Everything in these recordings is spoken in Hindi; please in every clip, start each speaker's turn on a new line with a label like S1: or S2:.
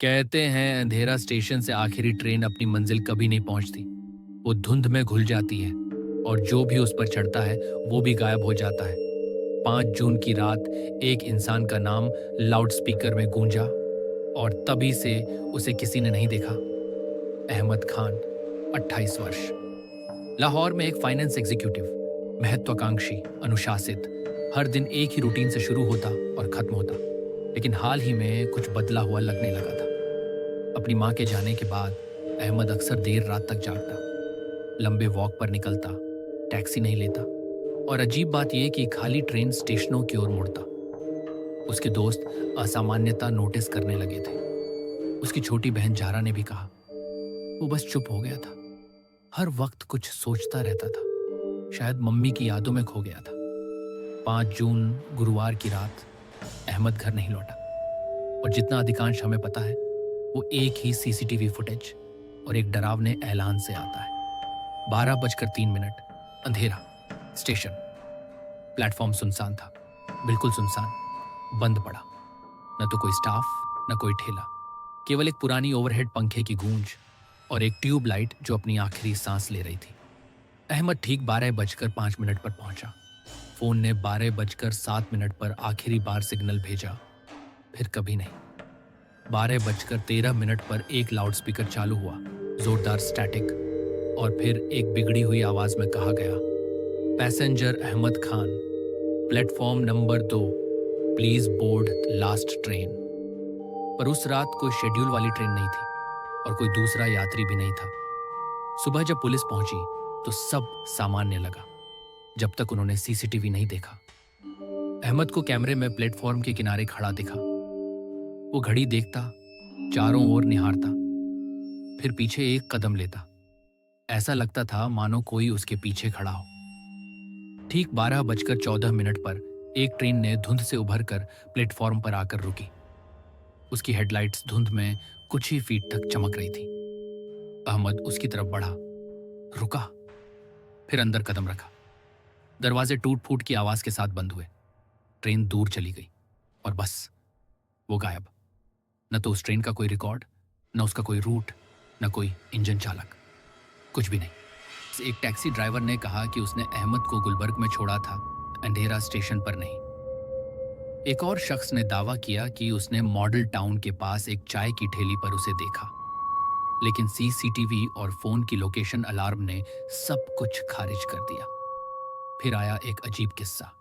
S1: कहते हैं अंधेरा स्टेशन से आखिरी ट्रेन अपनी मंजिल कभी नहीं पहुंचती। वो धुंध में घुल जाती है और जो भी उस पर चढ़ता है वो भी गायब हो जाता है। 5 जून की रात एक इंसान का नाम लाउडस्पीकर में गूंजा और तभी से उसे किसी ने नहीं देखा। अहमद खान, 28 वर्ष, लाहौर में एक फाइनेंस एग्जीक्यूटिव, महत्वाकांक्षी, अनुशासित, हर दिन एक ही रूटीन से शुरू होता और खत्म होता। लेकिन हाल ही में कुछ बदला हुआ लगने लगा था। अपनी मां के जाने के बाद अहमद अक्सर देर रात तक जागता, लंबे वॉक पर निकलता, टैक्सी नहीं लेता और अजीब बात यह कि खाली ट्रेन स्टेशनों की ओर मुड़ता। उसके दोस्त असामान्यता नोटिस करने लगे थे। उसकी छोटी बहन जारा ने भी कहा। वो बस चुप हो गया था। हर वक्त कुछ सोचता रहता था। शायद मम्मी की यादों में खो गया था। 5 जून गुरुवार की रात अहमद घर नहीं लौटा और जितना अधिकांश हमें पता है वो एक ही सीसीटीवी फुटेज और एक डरावने ऐलान से आता है। 12:03, अंधेरा, स्टेशन, प्लेटफॉर्म सुनसान था, बिल्कुल सुनसान, बंद पड़ा। न तो कोई स्टाफ, न कोई ठेला, केवल एक पुरानी ओवरहेड पंखे की गूंज और एक ट्यूब लाइट जो अपनी आखिरी सांस ले रही थी। अहमद ठीक 12:05 पर पहुंचा। फोन ने 12:07 पर आखिरी बार सिग्नल भेजा, फिर कभी नहीं। 12:13 पर एक लाउडस्पीकर चालू हुआ, जोरदार स्टैटिक, और फिर एक बिगड़ी हुई आवाज में कहा गया, passenger Ahmed Khan, platform number 2, please board last train. पर उस रात कोई शेड्यूल वाली ट्रेन नहीं थी और कोई दूसरा यात्री भी नहीं था। सुबह जब पुलिस पहुंची तो सब सामान्य लगा, जब तक उन्होंने सीसीटीवी नहीं देखा। अहमद को कैमरे में प्लेटफॉर्म के किनारे खड़ा दिखा। वो घड़ी देखता, चारों ओर निहारता, फिर पीछे एक कदम लेता। ऐसा लगता था मानो कोई उसके पीछे खड़ा हो। ठीक 12:14 पर एक ट्रेन ने धुंध से उभरकर प्लेटफॉर्म पर आकर रुकी। उसकी हेडलाइट्स धुंध में कुछ ही फीट तक चमक रही थी। अहमद उसकी तरफ बढ़ा, रुका, फिर अंदर कदम रखा। दरवाजे टूट फूट की आवाज के साथ बंद हुए। ट्रेन दूर चली गई और बस वो गायब। न तो उस ट्रेन का कोई रिकॉर्ड, न उसका कोई रूट, न कोई इंजन चालक, कुछ भी नहीं। एक टैक्सी ड्राइवर ने कहा कि उसने अहमद को गुलबर्ग में छोड़ा था, अंधेरा स्टेशन पर नहीं। एक और शख्स ने दावा किया कि उसने मॉडल टाउन के पास एक चाय की ठेली पर उसे देखा। लेकिन सीसीटीवी और फोन की लोकेशन अलार्म ने सब कुछ खारिज कर दिया। फिर आया एक अजीब किस्सा।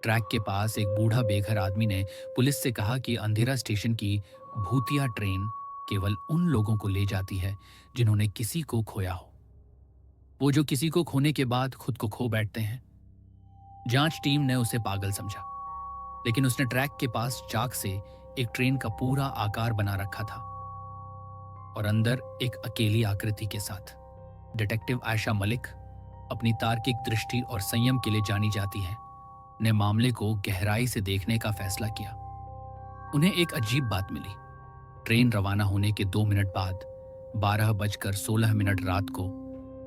S1: ट्रैक के पास एक बूढ़ा बेघर आदमी ने पुलिस से कहा कि अंधेरा स्टेशन की भूतिया ट्रेन केवल उन लोगों को ले जाती है जिन्होंने किसी को खोया हो। वो जो किसी को खोने के बाद खुद को खो बैठते हैं। जांच टीम ने उसे पागल समझा, लेकिन उसने ट्रैक के पास चाक से एक ट्रेन का पूरा आकार बना रखा था और अंदर एक अकेली आकृति के साथ। डिटेक्टिव आयशा मलिक, अपनी तार्किक दृष्टि और संयम के लिए जानी जाती है, ने मामले को गहराई से देखने का फैसला किया। उन्हें एक अजीब बात मिली। ट्रेन रवाना होने के 2 मिनट बाद 12:16 रात को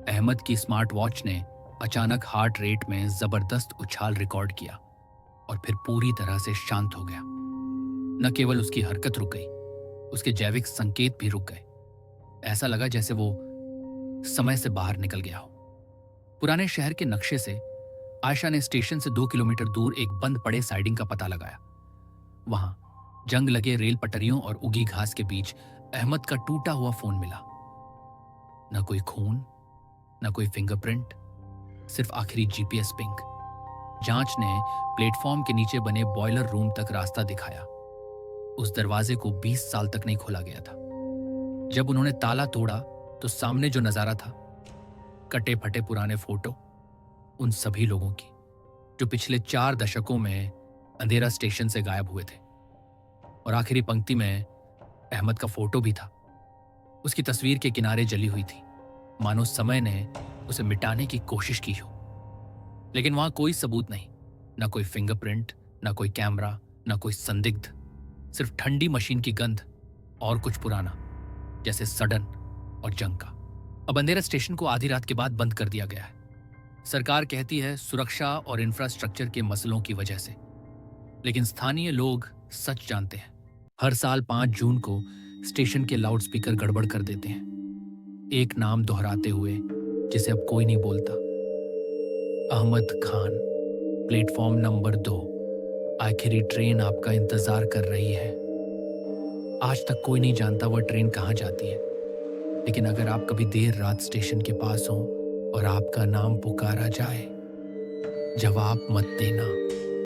S1: अहमद की स्मार्ट वॉच ने अचानक हार्ट रेट में जबरदस्त उछाल रिकॉर्ड किया और फिर पूरी तरह से शांत हो गया। न केवल उसकी हरकत रुक गई, उसके जैविक संकेत भी रुक गए। ऐसा लगा जैसे वो समय से बाहर निकल गया हो। पुराने शहर के नक्शे से आयशा ने स्टेशन से 2 किलोमीटर दूर एक बंद पड़े साइडिंग का पता लगाया। वहां जंग लगे रेल पटरियों और उगी घास के बीच अहमद का टूटा हुआ फोन मिला। न कोई खून, न कोई फिंगरप्रिंट, सिर्फ आखिरी जीपीएस पिंग। जांच ने प्लेटफॉर्म के नीचे बने बॉयलर रूम तक रास्ता दिखाया। उस दरवाजे को 20 साल तक नहीं खोला गया था। जब उन्होंने ताला तोड़ा तो सामने जो नजारा था, कटे फटे पुराने फोटो उन सभी लोगों की जो पिछले 4 दशकों में अंधेरा स्टेशन से गायब हुए थे। और आखिरी पंक्ति में अहमद का फोटो भी था। उसकी तस्वीर के किनारे जली हुई थी, मानो समय ने उसे मिटाने की कोशिश की हो। लेकिन वहां कोई सबूत नहीं, ना कोई फिंगरप्रिंट, ना कोई कैमरा, ना कोई संदिग्ध, सिर्फ ठंडी मशीन की गंध और कुछ पुराना, जैसे सडन और जंग का। अब अंधेरा स्टेशन को आधी रात के बाद बंद कर दिया गया है। सरकार कहती है सुरक्षा और इंफ्रास्ट्रक्चर के मसलों की वजह से, लेकिन स्थानीय लोग सच जानते हैं। हर साल 5 जून को स्टेशन के लाउडस्पीकर गड़बड़ कर देते हैं, एक नाम दोहराते हुए जिसे अब कोई नहीं बोलता। Ahmed Khan, platform number 2। आखिरी ट्रेन आपका इंतजार कर रही है। आज तक कोई नहीं जानता वह ट्रेन कहाँ जाती है, लेकिन अगर आप कभी देर रात स्टेशन के पास हो और आपका नाम पुकारा जाए, जवाब मत देना।